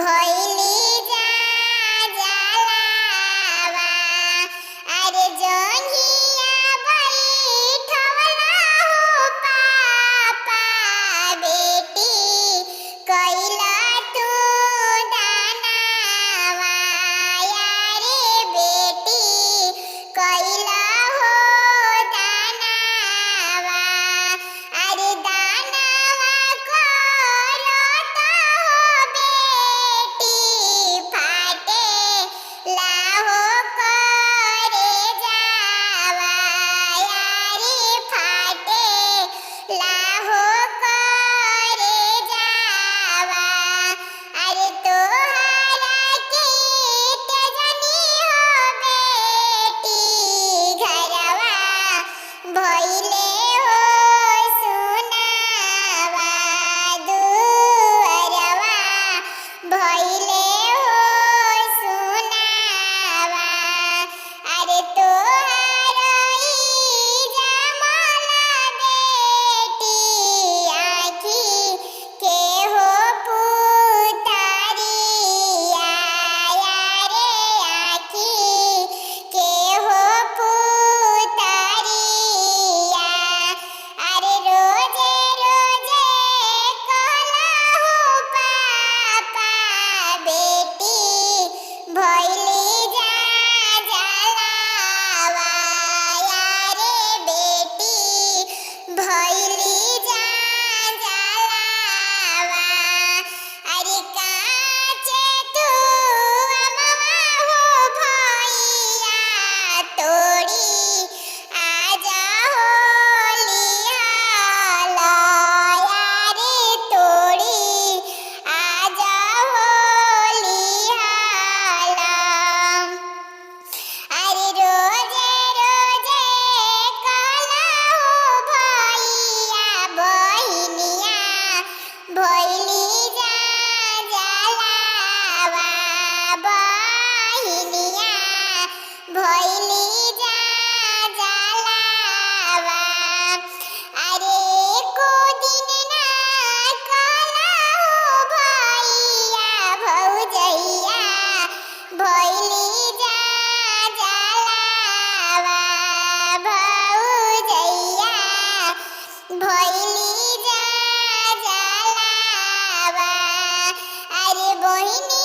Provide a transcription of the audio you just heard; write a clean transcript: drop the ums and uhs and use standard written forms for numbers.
भइली जा जलावा। अरे जोगिया बैठवला हो पापा बेटी कइला तू दानवा। यारे बेटी कइला हो दानवा। अरे दानवा करत हो बेटी फाटे लाहो करे जावा। यारे फाटे लाहो करे जावा। अरे तोहरा के तेजनी हो बेटी घरवा भइले हो सुनावा। दुअरवा भइले हो सुनावा। अरे तोहरा ई जमला बेटी आँखी के हो पुतरिया। यारे आँखी के हो पुतरिया। अरे रोजे रोजे कहला हो पापा बेटी भइली जा जलावा। यारे बेटी भइली जा जलावा। अरे काचे तू अमवा हो भइया तोड़ी आजा होली हाला। यारे तोड़ी आजा होली हाला। अरे रोजे रोजे कहला हो भइया बहिनिया भइली जा जलावा। बहिनिया भइली जा जलावा। अरे एको दिन ना कहला हो भइया भौजैया भइली जा जलावा। भौजैया भइली जा जलावा। अरे बहिनी